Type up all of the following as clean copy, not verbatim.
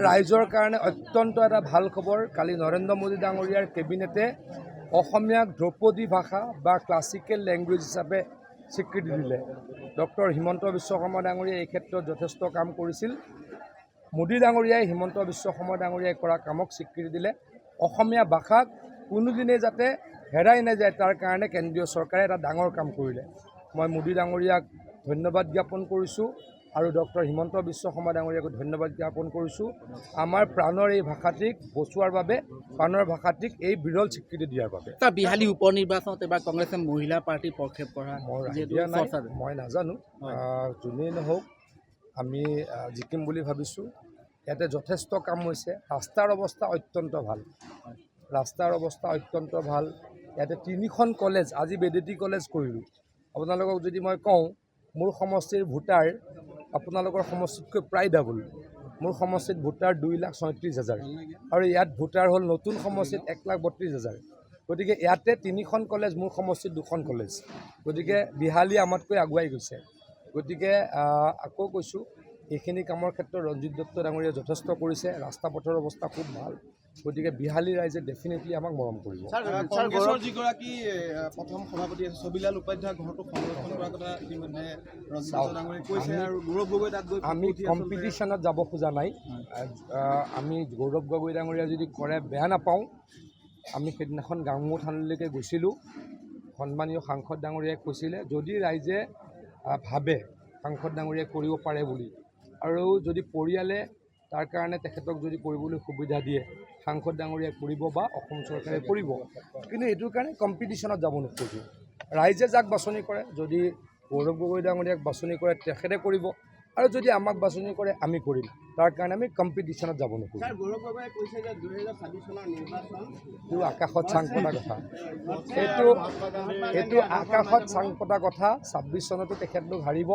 ৰাইজৰ কাৰণে অত্যন্ত এটা ভাল খবৰ। কালি নৰেন্দ্ৰ মোদী ডাঙৰীয়াৰ কেবিনেটে অসমীয়াক ধ্ৰুপদী ভাষা বা ক্লাছিকেল লেংগুৱেজ হিচাপে স্বীকৃতি দিলে। ডক্টৰ হিমন্ত বিশ্ব শৰ্মা ডাঙৰীয়াই এই ক্ষেত্ৰত যথেষ্ট কাম কৰিছিল। মোদী ডাঙৰীয়াই হিমন্ত বিশ্ব শৰ্মা ডাঙৰীয়াই কৰা কামক স্বীকৃতি দিলে। অসমীয়া ভাষাক কোনোদিনেই যাতে হেৰাই নাযায় তাৰ কাৰণে কেন্দ্ৰীয় চৰকাৰে এটা ডাঙৰ কাম কৰিলে। মই মোদী ডাঙৰীয়াক ধন্যবাদ জ্ঞাপন কৰিছোঁ আৰু ডক্টৰ হিমন্ত বিশ্ব শৰ্মা ডাঙৰীয়াকো ধন্যবাদ জ্ঞাপন কৰিছোঁ। আমাৰ প্ৰাণৰ এই ভাষাটিক বচোৱাৰ বাবে, প্ৰাণৰ ভাষাটিক এই বিৰল স্বীকৃতি দিয়াৰ বাবে। বিহালী উপ নিৰ্বাচনত এবাৰ কংগ্ৰেছে মহিলা পাৰ্টি প্ৰক্ষেপ কৰা মই নাজানো। যোনেই নহওক আমি জিকিম বুলি ভাবিছোঁ। ইয়াতে যথেষ্ট কাম হৈছে। ৰাস্তাৰ অৱস্থা অত্যন্ত ভাল। ৰাস্তাৰ অৱস্থা অত্যন্ত ভাল। ইয়াতে 3খন কলেজ, আজি বেদেতি কলেজ কৰিলোঁ। আপোনালোকক যদি মই কওঁ, মোৰ সমষ্টিৰ ভোটাৰ আপোনালোকৰ সমষ্টিতকৈ প্ৰায় ডাবল। মোৰ সমষ্টিত ভোটাৰ 2,37,000 আৰু ইয়াত ভোটাৰ হ'ল নতুন সমষ্টিত 1,32,000। গতিকে ইয়াতে 3খন কলেজ, মোৰ সমষ্টিত 2খন কলেজ। গতিকে বিহালী আমাতকৈ আগুৱাই গৈছে। গতিকে আকৌ কৈছোঁ, এইখিনি কামৰ ক্ষেত্ৰত ৰঞ্জিত দত্ত ডাঙৰীয়াই যথেষ্ট কৰিছে। ৰাস্তা পথৰ অৱস্থা খুব ভাল। গতিকে বিহালী ৰাইজে ডেফিনেটলি আমাক মৰম কৰিব। কংগ্ৰেছৰ যিগৰাকী প্ৰথম সভাপতি আছে ছবিলাল উপাধ্যায় ঘৰটো সংৰক্ষণ কৰাৰ কথা ইতিমধ্যে ৰঞ্জিত দত্ত ডাঙৰীয়াই কৈছে আৰু গৌৰৱ গগৈ তাত গৈ আমি কম্পিটিশ্যনত যাব খোজা নাই। আমি গৌৰৱ গগৈ ডাঙৰীয়া যদি কৰে বেয়া নাপাওঁ। আমি সেইদিনাখন গাংগু থানলৈকে গৈছিলোঁ। সন্মানীয় সাংসদ ডাঙৰীয়াই কৈছিলে, যদি ৰাইজে ভাবে সাংসদ ডাঙৰীয়াই কৰিব পাৰে বুলি, আৰু যদি পৰিয়ালে তাৰ কাৰণে তেখেতক যদি কৰিবলৈ সুবিধা দিয়ে, সাংসদ ডাঙৰীয়াই কৰিব বা অসম চৰকাৰে কৰিব। কিন্তু এইটোৰ কাৰণে কম্পিটিশ্যনত যাব নোখোজোঁ। ৰাইজে যাক বাছনি কৰে, যদি গৌৰৱ গগৈ ডাঙৰীয়াক বাছনি কৰে তেখেতে কৰিব, আৰু যদি আমাক বাছনি কৰে আমি কৰিম। তাৰ কাৰণে আমি কম্পিটিশ্যনত যাব নোখোজোঁ। এইটো আকাশত চাং পতা কথা। এইটো আকাশত চাং পতা কথা। 26 চনতো তেখেতলোক হাৰিব।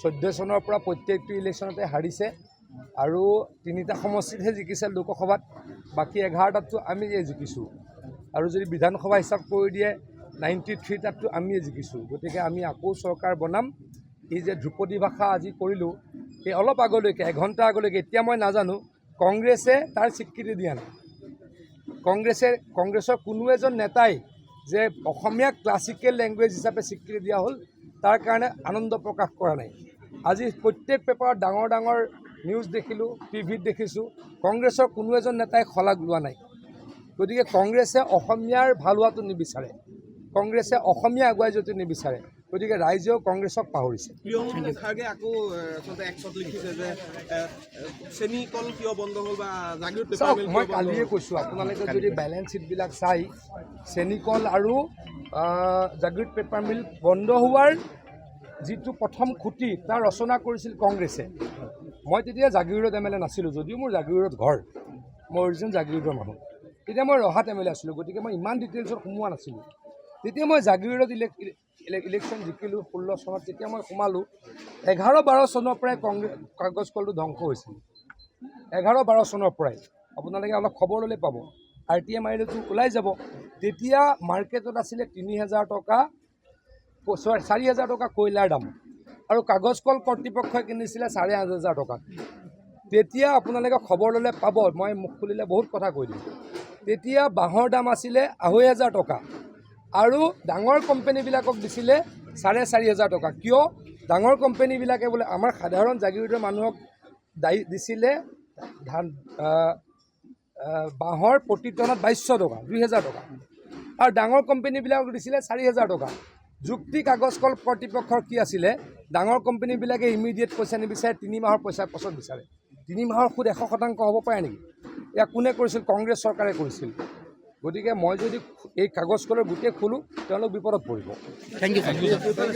14 চনৰ পৰা প্ৰত্যেকটো ইলেকশ্যনতে হাৰিছে আৰু 3টা সমষ্টিতহে জিকিছে লোকসভাত। বাকী 11টাততো আমিয়ে জিকিছোঁ। আৰু যদি বিধানসভা হিচাপ কৰি দিয়ে 93টাততো আমিয়ে জিকিছোঁ। গতিকে আমি আকৌ চৰকাৰ বনাম। এই যে ধ্ৰুপদী ভাষা আজি কৰিলোঁ, এই অলপ আগলৈকে 1 ঘণ্টা আগলৈকে, এতিয়া মই নাজানো কংগ্ৰেছে তাৰ স্বীকৃতি দিয়া নাই। কংগ্ৰেছৰ কোনো এজন নেতাই যে অসমীয়া ক্লাছিকেল লেংগুৱেজ হিচাপে স্বীকৃতি দিয়া হ'ল তাৰ কাৰণে আনন্দ প্ৰকাশ কৰা নাই। আজি প্ৰত্যেক পেপাৰত ডাঙৰ ডাঙৰ নিউজ দেখিলোঁ, টিভিত দেখিছোঁ, কংগ্ৰেছৰ কোনো এজন নেতাই শলাগ লোৱা নাই। গতিকে কংগ্ৰেছে অসমীয়াৰ ভাল হোৱাটো নিবিচাৰে। কংগ্ৰেছে অসমীয়া আগুৱাই যোৱাটো নিবিচাৰে। গতিকে ৰাইজেও কংগ্ৰেছক পাহৰিছে। প্ৰিয়ংকা খাৰ্গে আকৌ এক্সত লিখিছে যে চেনিকল কিয় বন্ধ হ'ল বা জাগিৰোড পেপাৰ মিল। মই কালিয়ে কৈছোঁ, আপোনালোকে যদি বেলেঞ্চ শ্বীটবিলাক চাই, চেনিকল আৰু জাগিৰোড পেপাৰ মিল বন্ধ হোৱাৰ যিটো প্ৰথম খুঁটি তাৰ ৰচনা কৰিছিল কংগ্ৰেছে। মই তেতিয়া জাগিৰোড MLA নাছিলোঁ, যদিও মোৰ জাগিৰোডত ঘৰ। মই অৰিজিনেল জাগিৰোডৰ মানুহ। তেতিয়া মই ৰহাত MLA আছিলোঁ। গতিকে মই ইমান ডিটেইলছত সোমোৱা নাছিলোঁ। তেতিয়া মই জাগিৰোডত ইলেকশ্যন জিকিলোঁ 16 চনত। তেতিয়া মই সোমালোঁ। 11-12 চনৰ পৰাই কাগজ কলটো ধ্বংস হৈছিল। 11-12 চনৰ পৰাই আপোনালোকে অলপ খবৰ ল'লে পাব। RTI মাৰিলেতো ওলাই যাব। তেতিয়া মাৰ্কেটত আছিলে 3,000 টকা, 4,000 টকা কয়লাৰ দাম, আৰু কাগজ কল কৰ্তৃপক্ষই কিনিছিলে 5,500 টকাত। তেতিয়া আপোনালোকে খবৰ ল'লে পাব। মই মুখ খুলিলে বহুত কথা কৈ দিম। তেতিয়া বাঁহৰ দাম আছিলে 2,500 টকা, আৰু ডাঙৰ কোম্পানীবিলাকক দিছিলে 4,500 টকা। কিয়? ডাঙৰ কোম্পানীবিলাকে বোলে আমাৰ সাধাৰণ জাগিৰোডৰ মানুহক দিছিলে বাঁহৰ প্ৰতি টনত 2,200 টকা, 2,000 টকা, আৰু ডাঙৰ কোম্পানীবিলাকক দিছিলে 4,000 টকা। যুক্তি কাগজ কল কৰ্তৃপক্ষৰ কি আছিলে? ডাঙৰ কোম্পানীবিলাকে ইমিডিয়েট পইচা নিবিচাৰে, 3 মাহৰ পইচা পাছত বিচাৰে। 3 মাহৰ সুদ 100% হ'ব পাৰে নেকি? এয়া কোনে কৰিছিল? কংগ্ৰেছ চৰকাৰে কৰিছিল। গতিকে মই যদি এই কাগজ কলৰ গোটেই খোলোঁ, তেওঁলোক বিপদত পৰিব। Thank U.